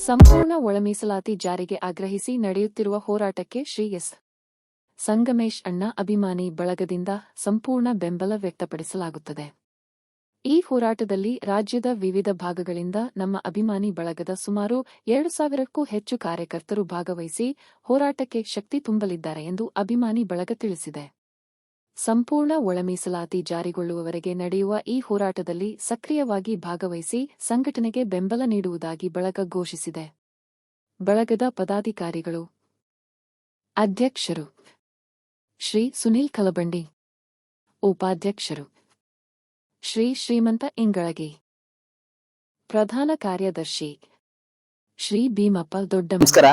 ಸಂಪೂರ್ಣ ಒಳ ಮೀಸಲಾತಿ ಜಾರಿಗೆ ಆಗ್ರಹಿಸಿ ನಡೆಯುತ್ತಿರುವ ಹೋರಾಟಕ್ಕೆ ಶ್ರೀ ಎಸ್. ಸಂಗಮೇಶ್ ಅಣ್ಣ ಅಭಿಮಾನಿ ಬಳಗದಿಂದ ಸಂಪೂರ್ಣ ಬೆಂಬಲ ವ್ಯಕ್ತಪಡಿಸಲಾಗುತ್ತದೆ. ಈ ಹೋರಾಟದಲ್ಲಿ ರಾಜ್ಯದ ವಿವಿಧ ಭಾಗಗಳಿಂದ ನಮ್ಮ ಅಭಿಮಾನಿ ಬಳಗದ ಸುಮಾರು 2,000ಕ್ಕೂ ಹೆಚ್ಚು ಕಾರ್ಯಕರ್ತರು ಭಾಗವಹಿಸಿ ಹೋರಾಟಕ್ಕೆ ಶಕ್ತಿ ತುಂಬಲಿದ್ದಾರೆ ಎಂದು ಅಭಿಮಾನಿ ಬಳಗ ತಿಳಿಸಿದೆ. ಸಂಪೂರ್ಣ ಒಳ ಮೀಸಲಾತಿ ಜಾರಿಗೊಳ್ಳುವವರೆಗೆ ನಡೆಯುವ ಈ ಹೋರಾಟದಲ್ಲಿ ಸಕ್ರಿಯವಾಗಿ ಭಾಗವಹಿಸಿ ಸಂಘಟನೆಗೆ ಬೆಂಬಲ ನೀಡುವುದಾಗಿ ಬಳಗ ಘೋಷಿಸಿದೆ. ಬಳಗದ ಪದಾಧಿಕಾರಿಗಳು, ಅಧ್ಯಕ್ಷರು ಶ್ರೀ ಸುನೀಲ್ ಕಲಬಂಡಿ, ಉಪಾಧ್ಯಕ್ಷರು ಶ್ರೀ ಶ್ರೀಮಂತ ಇಂಗಳಗಿ, ಪ್ರಧಾನ ಕಾರ್ಯದರ್ಶಿ ಶ್ರೀ ಭೀಮಪ್ಪ ದೊಡ್ಡ. ನಮಸ್ಕಾರ,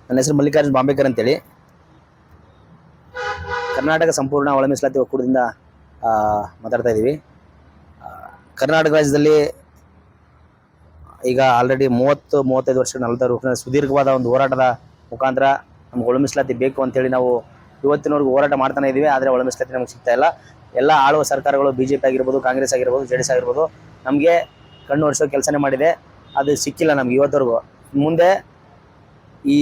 ನನ್ನ ಹೆಸರು ಮಲ್ಲಿಕಾರ್ಜುನ್ ಬಾಂಬೇಕರ್ ಅಂತೇಳಿ. ಕರ್ನಾಟಕ ಸಂಪೂರ್ಣ ಒಳ ಮೀಸಲಾತಿ ಒಕ್ಕೂಟದಿಂದ ಮಾತಾಡ್ತಾ ಇದ್ದೀವಿ. ಕರ್ನಾಟಕ ರಾಜ್ಯದಲ್ಲಿ ಈಗ ಆಲ್ರೆಡಿ 30-35 ವರ್ಷ 40 ವರ್ಷ ಸುದೀರ್ಘವಾದ ಒಂದು ಹೋರಾಟದ ಮುಖಾಂತರ ನಮ್ಗೆ ಒಳ ಮೀಸಲಾತಿ ಬೇಕು ಅಂತೇಳಿ ನಾವು ಇವತ್ತಿನವರೆಗೂ ಹೋರಾಟ ಮಾಡ್ತಾನೆ ಇದ್ದೀವಿ. ಆದರೆ ಒಳ ಮೀಸಲಾತಿ ನಮ್ಗೆ ಸಿಗ್ತಾ ಇಲ್ಲ. ಎಲ್ಲ ಆಳುವ ಸರ್ಕಾರಗಳು BJP ಆಗಿರ್ಬೋದು, ಕಾಂಗ್ರೆಸ್ ಆಗಿರ್ಬೋದು, JDS ಆಗಿರ್ಬೋದು ನಮಗೆ ಕಣ್ಣು ಒರೆಸೋ ಕೆಲಸನೇ ಮಾಡಿದೆ. ಅದು ಸಿಕ್ಕಿಲ್ಲ ನಮ್ಗೆ ಇವತ್ತವರೆಗೂ. ಮುಂದೆ ಈ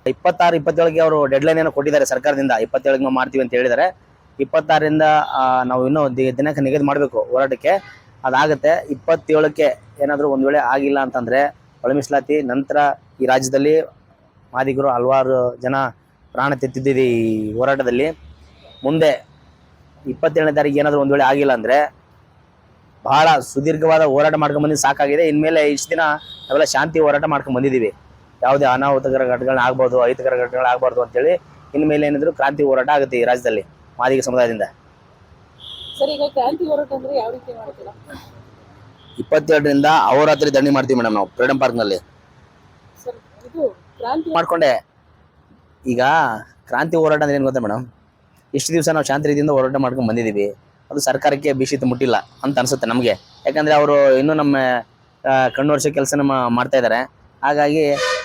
26-27ಗೆ ಅವರು ಡೆಡ್ಲೈನ್ ಏನೋ ಕೊಟ್ಟಿದ್ದಾರೆ ಸರ್ಕಾರದಿಂದ. 27ಗೆ ನಾವು ಮಾಡ್ತೀವಿ ಅಂತ ಹೇಳಿದ್ದಾರೆ. 26ರಿಂದ ನಾವು ಇನ್ನೂ ದಿನಾಂಕ ನಿಗದಿ ಮಾಡಬೇಕು ಹೋರಾಟಕ್ಕೆ. ಅದಾಗುತ್ತೆ. 27ಕ್ಕೆ ಏನಾದರೂ ಒಂದು ವೇಳೆ ಆಗಿಲ್ಲ ಅಂತಂದರೆ ಒಳ ಮೀಸಲಾತಿ ನಂತರ ಈ ರಾಜ್ಯದಲ್ಲಿ ಮಾದಿಗರು ಹಲವಾರು ಜನ ಪ್ರಾಣ ತೆತ್ತಿದ್ದೀವಿ ಈ ಹೋರಾಟದಲ್ಲಿ. ಮುಂದೆ 27ನೇ ತಾರೀಕು ಏನಾದರೂ ಒಂದು ವೇಳೆ ಆಗಿಲ್ಲ ಅಂದರೆ ಬಹಳ ಸುದೀರ್ಘವಾದ ಹೋರಾಟ ಮಾಡ್ಕೊಂಡು ಬಂದಿದ್ದು ಸಾಕಾಗಿದೆ. ಇನ್ಮೇಲೆ ಇಷ್ಟು ದಿನ ನಾವೆಲ್ಲ ಶಾಂತಿ ಹೋರಾಟ ಮಾಡ್ಕೊಂಡು ಬಂದಿದ್ದೀವಿ. ಯಾವುದೇ ಅನಾಹುತಕರ ಘಟನೆಗಳು ಆಗ್ಬೋದು, ಅಹಿತಕರ ಘಟನೆಗಳು ಆಗಬಾರ್ದು ಅಂತೇಳಿ ಇನ್ಮೇಲೆ ಏನಿದ್ರು ಕ್ರಾಂತಿ ಹೋರಾಟ ಆಗುತ್ತೆ ಈ ರಾಜ್ಯದಲ್ಲಿ ಮಾದಿಗ ಸಮುದಾಯದಿಂದ. ಸರ್, ಈಗ ಕ್ರಾಂತಿ ಹೋರಾಟ ಅಂದ್ರೆ ಯಾವ ರೀತಿ ಮಾಡ್ತೀರಾ? 22ರಿಂದ ಅಹೋರಾತ್ರಿ ದಂಡಿ ಮಾಡ್ತೀವಿ ಮೇಡಮ್ ನಾವು ಫ್ರೀಡಂ ಪಾರ್ಕ್ನಲ್ಲಿ. ಸರ್, ಇದು ಕ್ರಾಂತಿ ಮಾಡ್ಕೊಂಡೆ. ಈಗ ಕ್ರಾಂತಿ ಹೋರಾಟ ಅಂದ್ರೆ ಏನು ಗೊತ್ತಾ ಮೇಡಮ್, ಇಷ್ಟು ದಿವಸ ನಾವು ಶಾಂತಿ ರೀತಿಯಿಂದ ಹೋರಾಟ ಮಾಡ್ಕೊಂಡು ಬಂದಿದ್ದೀವಿ. ಅದು ಸರ್ಕಾರಕ್ಕೆ ಬಿಸಿತ್ತು ಮುಟ್ಟಿಲ್ಲ ಅಂತ ಅನ್ಸುತ್ತೆ ನಮಗೆ. ಯಾಕಂದರೆ ಅವರು ಇನ್ನೂ ನಮ್ಮ ಕಣ್ಣು ವರ್ಷ ಕೆಲಸನ ಮಾಡ್ತಾ ಇದ್ದಾರೆ. ಹಾಗಾಗಿ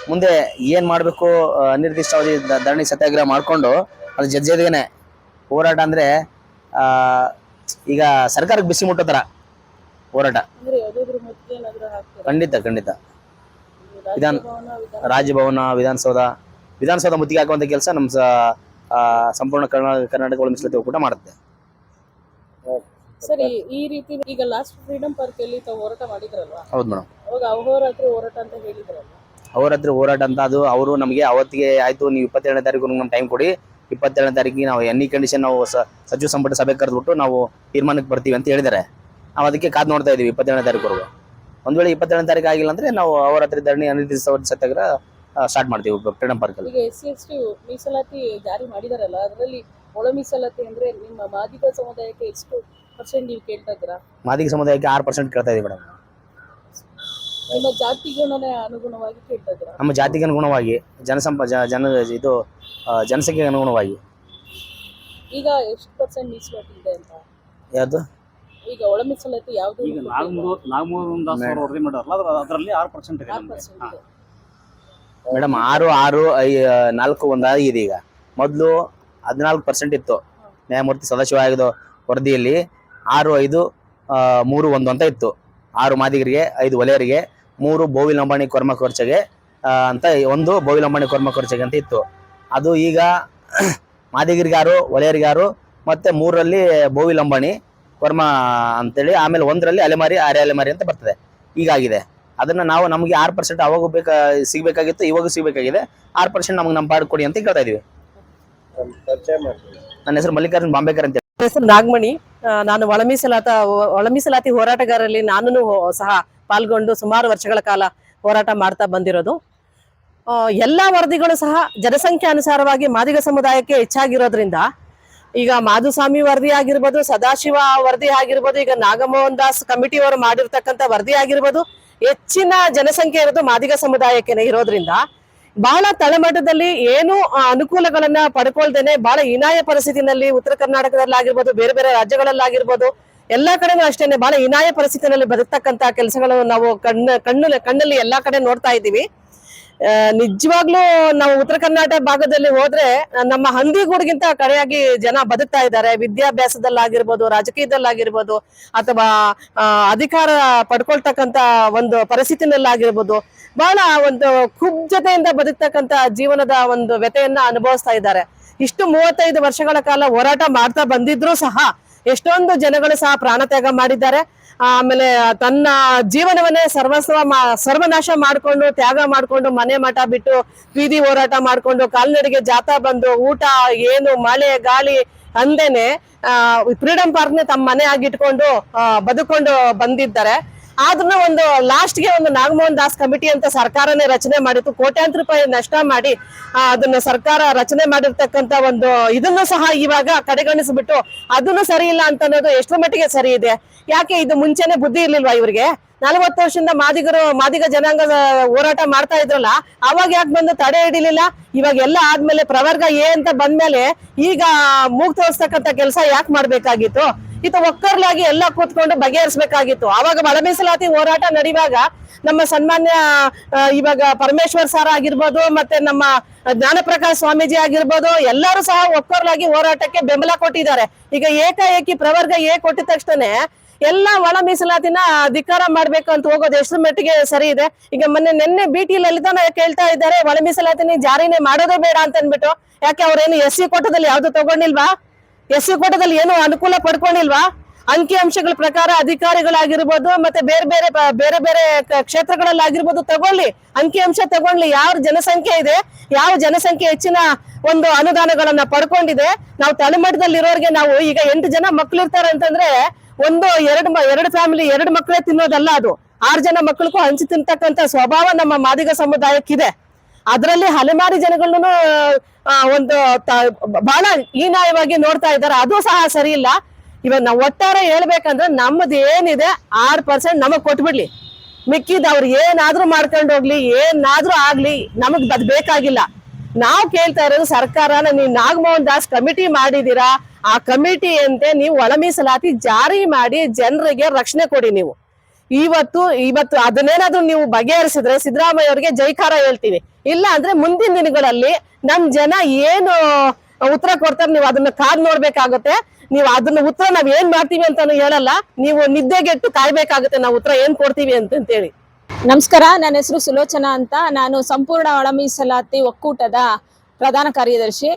ಮುಂದೆ ಏನು ಮಾಡಬೇಕು, ಅನಿರ್ದಿಷ್ಟಾವಧಿ ಧರಣಿ ಸತ್ಯಾಗ್ರಹ ಮಾಡಿಕೊಂಡು ಅದು ಜಜ್ಜದೇನೆ ಹೋರಾಟ ಅಂದರೆ ಈಗ ಸರ್ಕಾರಕ್ಕೆ ಬಿಸಿ ಮುಟ್ಟೋ ಥರ ಹೋರಾಟ. ಖಂಡಿತ ಖಂಡಿತ. ರಾಜಭವನ, ವಿಧಾನಸೌಧ ಮುತ್ತಿಗೆ ಹಾಕುವಂಥ ಕೆಲಸ ನಮ್ಮ ಸಂಪೂರ್ಣ ಕರ್ನಾಟಕ ಒಳ ಮೀಸಲಾತಿ ಒಕ್ಕೂಟ ಮಾಡುತ್ತೆ. ಸರಿ, ಈ ರೀತಿ ಈಗ ಲಾಸ್ಟ್ ಫ್ರೀಡಂ ಪಾರ್ಕ್ ಅಲ್ಲಿ ತಾವು ಹೋರಾಟ ಮಾಡಿದ್ರಲ್ವಾ? ಹೌದು ಮೇಡಮ್. ಅವಾಗ ಅಹೋರಾತ್ರಿ ಹೋರಾಟ ಅಂತ ಹೇಳಿದ್ರಲ್ಲ? ಅಹೋರಾತ್ರಿ ಹೋರಾಟ ಅಂತ ಅದು ಅವರು ನಮಗೆ ಅವತ್ತಿಗೆ ಆಯ್ತು, ನೀವು 27ನೇ ತಾರೀಕು ನಮ್ಗೆ ಟೈಮ್ ಕೊಡಿ, 27ನೇ ತಾರೀಕಿಗೆ ನಾವು ಎನಿ ಕಂಡೀಷನ್ ನಾವು ಸಚಿವ ಸಂಪುಟ ಸಭೆ ಕರೆದ್ಬಿಟ್ಟು ನಾವು ತೀರ್ಮಾನಕ್ಕೆ ಬರ್ತೀವಿ ಅಂತ ಹೇಳಿದ್ದಾರೆ. ನಾವು ಅದಕ್ಕೆ ಕಾದು ನೋಡ್ತಾ ಇದ್ದೀವಿ 27ನೇ ತಾರೀಕುವರೆಗೂ. ಒಂದು ವೇಳೆ 27ನೇ ತಾರೀಕು ಆಗಿಲ್ಲ ಅಂದರೆ ನಾವು ಅಹೋರಾತ್ರಿ ಧರಣಿ ಅನಿರ್ದಿಷ್ಟಾವಧಿ ಸತ್ಯಾಗ್ರಹ ಸ್ಟಾರ್ಟ್ ಮಾಡ್ತೀವಿ ಫ್ರೀಡಂ ಪಾರ್ಕಲ್ಲಿ. ಈಗ SC/ST ಮೀಸಲಾತಿ ಜಾರಿ ಮಾಡಿದಾರಲ್ಲ, ಅದರಲ್ಲಿ ಒಳ ಮೀಸಲಾತಿ ಅಂದ್ರೆ ನಿಮ್ಮ ಮಾದಿಗ ಸಮುದಾಯಕ್ಕೆ ಎಷ್ಟು % ನೀವು ಕೇಳ್ತಾ ಇದ್ದೀರಾ? ಮಾದಿಗ ಸಮುದಾಯಕ್ಕೆ 6% ಕೇಳ್ತಾ ಇದೀವಿ ಮೇಡಮ್. ನಿಮ್ಮ ಜಾತಿಗೆ ಅನುಗುಣವಾಗಿ ಕೇಳ್ತಾ ಇದ್ದೀರಾ? ನಮ್ಮ ಜಾತಿಗೆ ಅನುಗುಣವಾಗಿ, ಜನಸಂಖ್ಯೆಗೆ ಅನುಗುಣವಾಗಿ. ಈಗ ಎಷ್ಟು % ಮೀಸಲಾತಿ ಇದೆ ಅಂತ? ಯಾವುದು? ಈಗ ಒಳ ಮೀಸಲಾತಿ ಯಾವುದು? ಈಗ ವರದಿ ಮಾಡಾರಲ್ಲ, ಅದರಲ್ಲಿ 6% ಇದೆ. 6% ಇದೆ ಮೇಡಮ್. 6, 4 ಒಂದಾಗಿದೆ. ಈಗ ಮೊದಲು 14% ಇತ್ತು. ನ್ಯಾಯಮೂರ್ತಿ ಸದಾಶಿವ ಆಯೋಗದ ವರದಿಯಲ್ಲಿ 6, 5, 3, 1 ಅಂತ ಇತ್ತು. 6 ಮಾದಿಗರಿಗೆ, 5 ವಲಯರಿಗೆ, 3 ಬೋವಿ ಲಂಬಾಣಿ ಕೊರ್ಮ ಕೊರ್ಚೆಗೆ ಅಂತ, 1 ಬೋವಿ ಲಂಬಾಣಿ ಕೊರ್ಮ ಕೊರ್ಚೆಗೆ ಅಂತ ಇತ್ತು. ಅದು ಈಗ ಮಾದಿಗರಿಗೆ 6, ವಲಯರಿಗೆ 6, ಮತ್ತೆ 3ರಲ್ಲಿ ಬೋವಿ ಲಂಬಾಣಿ ಕೊರ್ಮ ಅಂತೇಳಿ, ಆಮೇಲೆ 1ರಲ್ಲಿ ಅಲೆಮಾರಿ, ಆರ್ಯ ಅಲೆಮಾರಿ ಅಂತ ಬರ್ತದೆ. ಈಗಾಗಿದೆ. ಅದನ್ನ ನಾವು ನಮಗೆ 6% ಅವಾಗ ಸಿಗ್ಬೇಕಾಗಿತ್ತು, ಇವಾಗ ಸಿಗ್ಬೇಕಾಗಿದೆ. 6% ನಮ್ಗೆ ನಮ್ಮ ಪಾಡು ಕೊಡಿ ಅಂತ ಕೇಳ್ತಾ ಇದೀವಿ. ನನ್ನ ಹೆಸರು ಮಲ್ಲಿಕಾರ್ಜುನ್ ಬಾಂಬೇಕರ್ ಅಂತ. ಹೆಸರು ನಾಗಮಣಿ. ನಾನು ಒಳ ಮೀಸಲಾತಿ ಹೋರಾಟಗಾರರಲ್ಲಿ ನಾನು ಸಹ ಪಾಲ್ಗೊಂಡು ಸುಮಾರು ವರ್ಷಗಳ ಕಾಲ ಹೋರಾಟ ಮಾಡ್ತಾ ಬಂದಿರೋದು. ಎಲ್ಲಾ ವರದಿಗಳು ಸಹ ಜನಸಂಖ್ಯೆ ಅನುಸಾರವಾಗಿ ಮಾದಿಗ ಸಮುದಾಯಕ್ಕೆ ಹೆಚ್ಚಾಗಿರೋದ್ರಿಂದ ಈಗ ಮಾಧುಸ್ವಾಮಿ ವರದಿ ಆಗಿರ್ಬೋದು, ಸದಾಶಿವ ವರದಿ ಆಗಿರ್ಬೋದು, ಈಗ ನಾಗಮೋಹನ್ ದಾಸ್ ಕಮಿಟಿಯವರು ಮಾಡಿರ್ತಕ್ಕಂಥ ವರದಿ ಆಗಿರ್ಬೋದು, ಹೆಚ್ಚಿನ ಜನಸಂಖ್ಯೆ ಇರೋದು ಮಾದಿಗ ಸಮುದಾಯಕ್ಕೆ ಇರೋದ್ರಿಂದ ಬಹಳ ತಳಮಟ್ಟದಲ್ಲಿ ಏನು ಅನುಕೂಲಗಳನ್ನ ಪಡ್ಕೊಳ್ದೇನೆ ಬಹಳ ಹೀನಾಯ ಪರಿಸ್ಥಿತಿನಲ್ಲಿ ಉತ್ತರ ಕರ್ನಾಟಕದಲ್ಲಾಗಿರ್ಬೋದು, ಬೇರೆ ಬೇರೆ ರಾಜ್ಯಗಳಲ್ಲಾಗಿರ್ಬೋದು, ಎಲ್ಲಾ ಕಡೆನೂ ಅಷ್ಟೇನೆ ಬಹಳ ಹೀನಾಯ ಪರಿಸ್ಥಿತಿನಲ್ಲಿ ಬದುಕ್ತಕ್ಕಂತ ಕೆಲಸಗಳು ನಾವು ಕಣ್ಣಲ್ಲಿ ಎಲ್ಲಾ ಕಡೆ ನೋಡ್ತಾ ಇದ್ದೀವಿ. ನಿಜವಾಗ್ಲೂ ನಾವು ಉತ್ತರ ಕರ್ನಾಟಕ ಭಾಗದಲ್ಲಿ ಹೋದ್ರೆ ನಮ್ಮ ಹಂದಿಗೂಡ್ಗಿಂತ ಕಡೆಯಾಗಿ ಜನ ಬದುಕ್ತಾ ಇದ್ದಾರೆ. ವಿದ್ಯಾಭ್ಯಾಸದಲ್ಲಾಗಿರ್ಬೋದು, ರಾಜಕೀಯದಲ್ಲಾಗಿರ್ಬೋದು, ಅಥವಾ ಅಧಿಕಾರ ಪಡ್ಕೊಳ್ತಕ್ಕಂತ ಒಂದು ಪರಿಸ್ಥಿತಿನಲ್ಲಾಗಿರ್ಬೋದು, ಬಹಳ ಒಂದು ಕುಬ್ಜತೆಯಿಂದ ಬದುಕ್ತಕ್ಕಂತ ಜೀವನದ ಒಂದು ವ್ಯತೆಯನ್ನ ಅನುಭವಿಸ್ತಾ ಇದ್ದಾರೆ. ಇಷ್ಟು 35 ವರ್ಷಗಳ ಕಾಲ ಹೋರಾಟ ಮಾಡ್ತಾ ಬಂದಿದ್ರು ಸಹ ಎಷ್ಟೊಂದು ಜನಗಳು ಸಹ ಪ್ರಾಣತ್ಯಾಗ ಮಾಡಿದ್ದಾರೆ. ಆಮೇಲೆ ತನ್ನ ಜೀವನವನ್ನೇ ಸರ್ವನಾಶ ಮಾಡ್ಕೊಂಡು, ತ್ಯಾಗ ಮಾಡ್ಕೊಂಡು, ಮನೆ ಮಠ ಬಿಟ್ಟು ಬೀದಿ ಹೋರಾಟ ಮಾಡ್ಕೊಂಡು, ಕಾಲ್ನಡಿಗೆ ಜಾಥಾ ಬಂದು, ಊಟ ಏನು ಮಳೆ ಗಾಳಿ ಅಂದೇನೆ ಫ್ರೀಡಂ ಪಾರ್ಕ್ ನ ತಮ್ಮ ಮನೆ ಆಗಿಟ್ಕೊಂಡು ಬದುಕೊಂಡು ಬಂದಿದ್ದಾರೆ. ಆದ್ರೂ ಒಂದು ಲಾಸ್ಟ್ಗೆ ಒಂದು ನಾಗಮೋಹನ್ ದಾಸ್ ಕಮಿಟಿ ಅಂತ ಸರ್ಕಾರನೇ ರಚನೆ ಮಾಡಿತ್ತು. ಕೋಟ್ಯಾಂತರ ರೂಪಾಯಿ ನಷ್ಟ ಮಾಡಿ ಅದನ್ನ ಸರ್ಕಾರ ರಚನೆ ಮಾಡಿರ್ತಕ್ಕಂತ ಒಂದು ಇದನ್ನು ಸಹ ಇವಾಗ ಕಡೆಗಣಿಸ್ಬಿಟ್ಟು ಅದನ್ನು ಸರಿ ಇಲ್ಲ ಅಂತ ಅನ್ನೋದು ಎಷ್ಟರ ಮಟ್ಟಿಗೆ ಸರಿ ಇದೆ? ಯಾಕೆ ಇದು ಮುಂಚೆನೆ ಬುದ್ಧಿ ಇರ್ಲಿಲ್ವಾ ಇವ್ರಿಗೆ? 40 ವರ್ಷದಿಂದ ಮಾದಿಗ ಜನಾಂಗ ಹೋರಾಟ ಮಾಡ್ತಾ ಇದ್ರಲ್ಲ, ಅವಾಗ ಯಾಕೆ ಬಂದು ತಡೆ ಹಿಡಿಲಿಲ್ಲ? ಇವಾಗ ಎಲ್ಲ ಆದ್ಮೇಲೆ ಪ್ರವರ್ಗ ಎ ಅಂತ ಬಂದ್ಮೇಲೆ ಈಗ ಮೂಗ್ ತೋರಿಸ್ತಕ್ಕಂತ ಕೆಲಸ ಯಾಕೆ ಮಾಡ್ಬೇಕಾಗಿತ್ತು? ಇದು ಒಕ್ಕರ್ಲಾಗಿ ಎಲ್ಲ ಕೂತ್ಕೊಂಡು ಬಗೆಹರಿಸಬೇಕಾಗಿತ್ತು. ಅವಾಗ ಒಳ ಮೀಸಲಾತಿ ಹೋರಾಟ ನಡೆಯುವಾಗ ನಮ್ಮ ಸನ್ಮಾನ್ಯ ಇವಾಗ ಪರಮೇಶ್ವರ್ ಸರ್ ಆಗಿರ್ಬೋದು, ಮತ್ತೆ ನಮ್ಮ ಜ್ಞಾನಪ್ರಕಾಶ್ ಸ್ವಾಮೀಜಿ ಆಗಿರ್ಬೋದು, ಎಲ್ಲರೂ ಸಹ ಒಕ್ಕರ್ಲಾಗಿ ಹೋರಾಟಕ್ಕೆ ಬೆಂಬಲ ಕೊಟ್ಟಿದ್ದಾರೆ. ಈಗ ಏಕಾಏಕಿ ಪ್ರವರ್ಗ ಎ ಕೊಟ್ಟಿದ ತಕ್ಷಣ ಎಲ್ಲ ಒಳ ಮೀಸಲಾತಿನ ಧಿಕ್ಕಾರ ಮಾಡ್ಬೇಕು ಅಂತ ಹೋಗೋದು ಎಷ್ಟು ಮಟ್ಟಿಗೆ ಸರಿ ಇದೆ? ಈಗ ನಿನ್ನೆ BT ಲಲಿತಾನ ಕೇಳ್ತಾ ಇದ್ದಾರೆ, ಒಳ ಮೀಸಲಾತಿನ ಜಾರಿನೇ ಮಾಡೋದೇ ಬೇಡ ಅಂತ ಅಂದ್ಬಿಟ್ಟು. ಯಾಕೆ ಅವ್ರೇನು SC ಕೋಟದಲ್ಲಿ ಯಾವ್ದು ತಗೊಂಡಿಲ್ವಾ? SC ಕೋಟದಲ್ಲಿ ಏನು ಅನುಕೂಲ ಪಡ್ಕೊಂಡಿಲ್ವಾ? ಅಂಕಿ ಅಂಶಗಳ ಪ್ರಕಾರ ಅಧಿಕಾರಿಗಳಾಗಿರ್ಬೋದು, ಮತ್ತೆ ಬೇರೆ ಬೇರೆ ಕ್ಷೇತ್ರಗಳಲ್ಲಾಗಿರ್ಬೋದು ತಗೊಳ್ಳಿ, ಅಂಕಿ ಅಂಶ ತಗೊಳ್ಳಿ. ಯಾವ ಜನಸಂಖ್ಯೆ ಇದೆ, ಯಾವ ಜನಸಂಖ್ಯೆ ಹೆಚ್ಚಿನ ಒಂದು ಅನುದಾನಗಳನ್ನ ಪಡ್ಕೊಂಡಿದೆ. ನಾವು ತಳಮಟ್ಟದಲ್ಲಿ ಇರೋರಿಗೆ ನಾವು ಈಗ 8 ಜನ ಮಕ್ಳು ಇರ್ತಾರೆ ಅಂತಂದ್ರೆ ಎರಡು ಫ್ಯಾಮಿಲಿ 2 ಮಕ್ಕಳೇ ತಿನ್ನೋದಲ್ಲ, ಅದು 6 ಜನ ಮಕ್ಕಳಿಗೂ ಹಂಚಿ ತಿಂತಕ್ಕಂತ ಸ್ವಭಾವ ನಮ್ಮ ಮಾದಿಗ ಸಮುದಾಯಕ್ಕಿದೆ. ಅದರಲ್ಲಿ ಹಲವಾರು ಜನಗಳನ್ನು ಒಂದು ಬಹಳ ಹೀನಾಯವಾಗಿ ನೋಡ್ತಾ ಇದ್ದಾರೆ. ಅದು ಸಹ ಸರಿ ಇಲ್ಲ. ಇವಾಗ ನಾವು ಒಟ್ಟಾರೆ ಹೇಳ್ಬೇಕಂದ್ರೆ ನಮ್ಮದು ಏನಿದೆ 6% ನಮಗ್ ಕೊಟ್ಬಿಡ್ಲಿ, ಮಿಕ್ಕಿದ್ ಅವ್ರು ಏನಾದ್ರೂ ಮಾಡ್ಕೊಂಡು ಹೋಗ್ಲಿ, ಏನಾದ್ರೂ ಆಗ್ಲಿ, ನಮಗ್ ಅದ್ ಬೇಕಾಗಿಲ್ಲ. ನಾವು ಕೇಳ್ತಾ ಇರೋದು ಸರ್ಕಾರನ, ನೀವು ನಾಗಮೋಹನ್ ದಾಸ್ ಕಮಿಟಿ ಮಾಡಿದೀರಾ, ಆ ಕಮಿಟಿ ಅಂತೆ ನೀವು ಒಳ ಮೀಸಲಾತಿ ಜಾರಿ ಮಾಡಿ ಜನರಿಗೆ ರಕ್ಷಣೆ ಕೊಡಿ. ನೀವು ಇವತ್ತು ಅದನ್ನೇನಾದ್ರೂ ನೀವು ಬಗೆಹರಿಸಿದ್ರೆ ಸಿದ್ದರಾಮಯ್ಯ ಅವರಿಗೆ ಜೈಕಾರ ಹೇಳ್ತೀವಿ. ಇಲ್ಲ ಅಂದ್ರೆ ಮುಂದಿನ ದಿನಗಳಲ್ಲಿ ನಮ್ ಜನ ಏನು ಉತ್ತರ ಕೊಡ್ತಾರೆ ನೀವು ಅದನ್ನ ಕಾದ್ ನೋಡ್ಬೇಕಾಗುತ್ತೆ. ನೀವು ಅದನ್ನ ಉತ್ತರ ನಾವ್ ಏನ್ ಮಾಡ್ತೀವಿ ಅಂತಾನು ಹೇಳಲ್ಲ, ನೀವು ನಿದ್ದೆಗೆಟ್ಟು ಕಾಯ್ಬೇಕಾಗುತ್ತೆ ನಾವು ಉತ್ತರ ಏನ್ ಕೊಡ್ತೀವಿ ಅಂತೇಳಿ. ನಮಸ್ಕಾರ, ನನ್ನ ಹೆಸರು ಸುಲೋಚನಾ ಅಂತ. ನಾನು ಸಂಪೂರ್ಣ ಒಳ ಮೀಸಲಾತಿ ಒಕ್ಕೂಟದ ಪ್ರಧಾನ ಕಾರ್ಯದರ್ಶಿ.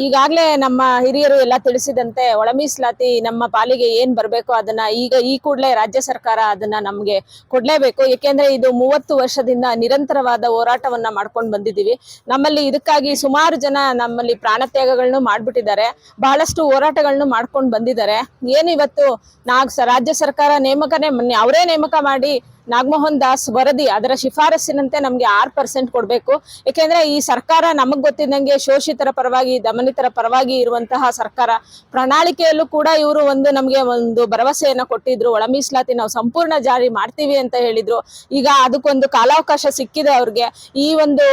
ಈಗಾಗಲೇ ನಮ್ಮ ಹಿರಿಯರು ಎಲ್ಲ ತಿಳಿಸಿದಂತೆ ಒಳ ಮೀಸಲಾತಿ ನಮ್ಮ ಪಾಲಿಗೆ ಏನ್ ಬರಬೇಕು ಅದನ್ನ ಈ ಕೂಡಲೇ ರಾಜ್ಯ ಸರ್ಕಾರ ಅದನ್ನ ನಮ್ಗೆ ಕೊಡ್ಲೇಬೇಕು. ಏಕೆಂದ್ರೆ ಇದು 30 ವರ್ಷದಿಂದ ನಿರಂತರವಾದ ಹೋರಾಟವನ್ನ ಮಾಡ್ಕೊಂಡು ಬಂದಿದ್ದೀವಿ. ನಮ್ಮಲ್ಲಿ ಇದಕ್ಕಾಗಿ ಸುಮಾರು ಜನ ನಮ್ಮಲ್ಲಿ ಪ್ರಾಣತ್ಯಾಗಗಳನ್ನು ಮಾಡ್ಬಿಟ್ಟಿದ್ದಾರೆ, ಬಹಳಷ್ಟು ಹೋರಾಟಗಳನ್ನು ಮಾಡ್ಕೊಂಡು ಬಂದಿದ್ದಾರೆ. ಏನು ಇವತ್ತು ರಾಜ್ಯ ಸರ್ಕಾರ ಅವರೇ ನೇಮಕ ಮಾಡಿ ನಾಗಮೋಹನ್ ದಾಸ್ ವರದಿ ಅದರ ಶಿಫಾರಸ್ಸಿನಂತೆ ನಮ್ಗೆ 6% ಕೊಡ್ಬೇಕು. ಯಾಕೆಂದ್ರೆ ಈ ಸರ್ಕಾರ ನಮಗ್ ಗೊತ್ತಿದ್ದಂಗೆ ಶೋಷಿತರ ಪರವಾಗಿ, ದಮನಿತರ ಪರವಾಗಿ ಇರುವಂತಹ ಸರ್ಕಾರ. ಪ್ರಣಾಳಿಕೆಯಲ್ಲೂ ಕೂಡ ಇವರು ನಮ್ಗೆ ಒಂದು ಭರವಸೆಯನ್ನ ಕೊಟ್ಟಿದ್ರು, ಒಳ ಮೀಸಲಾತಿ ನಾವು ಸಂಪೂರ್ಣ ಜಾರಿ ಮಾಡ್ತೀವಿ ಅಂತ ಹೇಳಿದ್ರು. ಈಗ ಅದಕ್ಕೊಂದು ಕಾಲಾವಕಾಶ ಸಿಕ್ಕಿದೆ ಅವ್ರಿಗೆ. ಈ ಒಂದು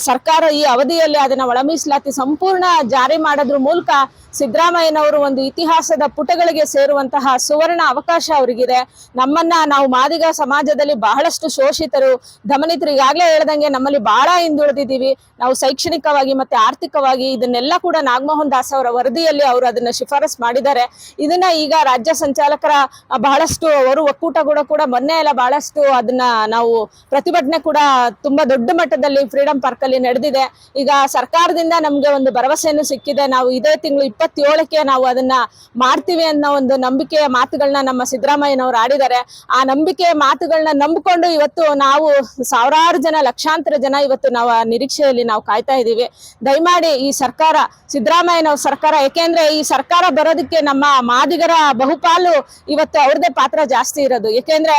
ಸರ್ಕಾರ ಈ ಅವಧಿಯಲ್ಲಿ ಅದನ್ನ ಒಳ ಮೀಸಲಾತಿ ಸಂಪೂರ್ಣ ಜಾರಿ ಮಾಡೋದ್ರ ಮೂಲಕ ಸಿದ್ದರಾಮಯ್ಯನವರು ಒಂದು ಇತಿಹಾಸದ ಪುಟಗಳಿಗೆ ಸೇರುವಂತಹ ಸುವರ್ಣ ಅವಕಾಶ ಅವರಿಗಿದೆ. ನಾವು ಮಾದಿಗ ಸಮಾಜದಲ್ಲಿ ಬಹಳಷ್ಟು ಶೋಷಿತರು, ದಮನಿತರು, ಈಗಾಗಲೇ ಹೇಳ್ದಂಗೆ ನಮ್ಮಲ್ಲಿ ಬಹಳ ಹಿಂದುಳಿದಿದ್ದೀವಿ. ನಾವು ಶೈಕ್ಷಣಿಕವಾಗಿ ಮತ್ತೆ ಆರ್ಥಿಕವಾಗಿ ಇದನ್ನೆಲ್ಲ ಕೂಡ ನಾಗಮೋಹನ್ ದಾಸ್ ಅವರ ವರದಿಯಲ್ಲಿ ಅವರು ಅದನ್ನ ಶಿಫಾರಸ್ ಮಾಡಿದ್ದಾರೆ. ಇದನ್ನ ಈಗ ರಾಜ್ಯ ಸಂಚಾಲಕರ ಬಹಳಷ್ಟು ಅವರು ಒಕ್ಕೂಟಗಳು ಕೂಡ ಮೊನ್ನೆ ಎಲ್ಲ ಬಹಳಷ್ಟು ಅದನ್ನ ನಾವು ಪ್ರತಿಭಟನೆ ಕೂಡ ತುಂಬಾ ದೊಡ್ಡ ಮಟ್ಟದಲ್ಲಿ ಫ್ರೀಡಂ ಪಾರ್ಕ್ ಅಲ್ಲಿ ನಡೆದಿದೆ. ಈಗ ಸರ್ಕಾರದಿಂದ ನಮ್ಗೆ ಒಂದು ಭರವಸೆಯನ್ನು ಸಿಕ್ಕಿದೆ. ನಾವು ಇದೇ ತಿಂಗಳು 27ಕ್ಕೆ ನಾವು ಅದನ್ನ ಮಾಡ್ತೀವಿ ಅನ್ನೋ ಒಂದು ನಂಬಿಕೆಯ ಮಾತುಗಳನ್ನ ನಮ್ಮ ಸಿದ್ದರಾಮಯ್ಯನವರು ಆಡಿದ್ದಾರೆ. ಆ ನಂಬಿಕೆಯ ಮಾತುಗಳನ್ನ ನಂಬಿಕೊಂಡು ಇವತ್ತು ನಾವು ಸಾವಿರಾರು ಜನ, ಲಕ್ಷಾಂತರ ಜನ ಇವತ್ತು ನಾವು ಆ ನಿರೀಕ್ಷೆಯಲ್ಲಿ ನಾವು ಕಾಯ್ತಾ ಇದ್ದೀವಿ. ದಯಮಾಡಿ ಈ ಸರ್ಕಾರ, ಸಿದ್ದರಾಮಯ್ಯನವ್ರ ಸರ್ಕಾರ, ಯಾಕೆಂದ್ರೆ ಈ ಸರ್ಕಾರ ಬರೋದಕ್ಕೆ ನಮ್ಮ ಮಾದಿಗರ ಬಹುಪಾಲು ಇವತ್ತು ಅವ್ರದೇ ಪಾತ್ರ ಜಾಸ್ತಿ ಇರೋದು. ಯಾಕೆಂದ್ರೆ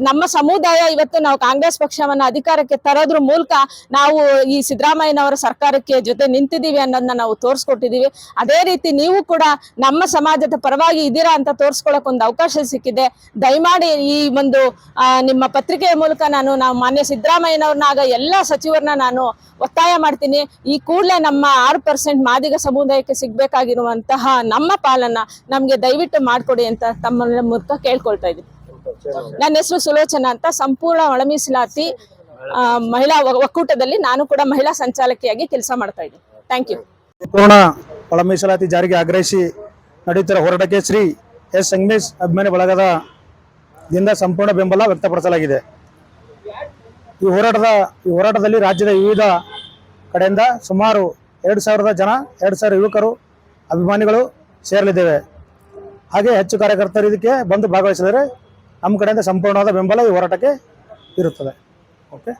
ನಮ್ಮ ಸಮುದಾಯ ಇವತ್ತು ನಾವು ಕಾಂಗ್ರೆಸ್ ಪಕ್ಷವನ್ನ ಅಧಿಕಾರಕ್ಕೆ ತರೋದ್ರ ಮೂಲಕ ನಾವು ಈ ಸಿದ್ದರಾಮಯ್ಯನವರ ಸರ್ಕಾರಕ್ಕೆ ಜೊತೆ ನಿಂತಿದ್ದೀವಿ ಅನ್ನೋದನ್ನ ನಾವು ತೋರಿಸ್ಕೊಟ್ಟಿದೀವಿ. ಅದೇ ರೀತಿ ನೀವು ಕೂಡ ನಮ್ಮ ಸಮಾಜದ ಪರವಾಗಿ ಇದ್ದೀರಾ ಅಂತ ತೋರಿಸ್ಕೊಳಕ್ ಒಂದು ಅವಕಾಶ ಸಿಕ್ಕಿದೆ. ದಯಮಾಡಿ ಈ ಒಂದು ನಿಮ್ಮ ಪತ್ರಿಕೆಯ ಮೂಲಕ ನಾವು ಮಾನ್ಯ ಸಿದ್ದರಾಮಯ್ಯನವ್ರನ್ನಾಗ ಎಲ್ಲ ಸಚಿವರನ್ನ ನಾನು ಒತ್ತಾಯ ಮಾಡ್ತೀನಿ, ಈ ಕೂಡಲೇ ನಮ್ಮ 6% ಮಾದಿಗ ಸಮುದಾಯಕ್ಕೆ ಸಿಗ್ಬೇಕಾಗಿರುವಂತಹ ನಮ್ಮ ಪಾಲನ್ನ ನಮ್ಗೆ ದಯವಿಟ್ಟು ಮಾಡ್ಕೊಡಿ ಅಂತ ತಮ್ಮ ಮೂಲಕ ಕೇಳ್ಕೊಳ್ತಾ ಇದ್ದೀನಿ. ನನ್ನ ಹೆಸರು ಸುಲೋಚನಾ ಅಂತ, ಸಂಪೂರ್ಣ ಒಳ ಮೀಸಲಾತಿ ಮಹಿಳಾ ಒಕ್ಕೂಟದಲ್ಲಿ ನಾನು ಕೂಡ ಮಹಿಳಾ ಸಂಚಾಲಕಿಯಾಗಿ ಕೆಲಸ ಮಾಡ್ತಾ ಇದ್ದೀನಿ. Thank you. ಸಂಪೂರ್ಣ ಒಳ ಮೀಸಲಾತಿ ಜಾರಿಗೆ ಆಗ್ರಹಿಸಿ ನಡೆಯುತ್ತಿರುವ ಹೋರಾಟಕ್ಕೆ ಶ್ರೀ ಎಸ್ ಸಂಗಮೇಶ್ ಅಭಿಮಾನಿ ಬಳಗದ ದಿಂದ ಸಂಪೂರ್ಣ ಬೆಂಬಲ ವ್ಯಕ್ತಪಡಿಸಲಾಗಿದೆ. ಈ ಹೋರಾಟದಲ್ಲಿ ರಾಜ್ಯದ ವಿವಿಧ ಕಡೆಯಿಂದ ಸುಮಾರು 2,000 ಯುವಕರು ಅಭಿಮಾನಿಗಳು ಸೇರಲಿದ್ದೇವೆ. ಹಾಗೆ ಹೆಚ್ಚು ಕಾರ್ಯಕರ್ತರು ಇದಕ್ಕೆ ಬಂದು ಭಾಗವಹಿಸಿದರೆ ನಮ್ಮ ಕಡೆಯಿಂದ ಸಂಪೂರ್ಣವಾದ ಬೆಂಬಲ ಈ ಹೋರಾಟಕ್ಕೆ ಇರುತ್ತದೆ. ಓಕೆ.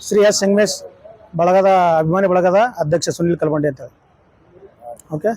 ಶ್ರೀ ಎಸ್ ಸಂಗಮೇಶ್ ಬಳಗದ ಅಭಿಮಾನಿ ಬಳಗದ ಅಧ್ಯಕ್ಷ ಸುನಿಲ್ ಕಲ್ಬಂಡಿ ಅಂತ. ಓಕೆ.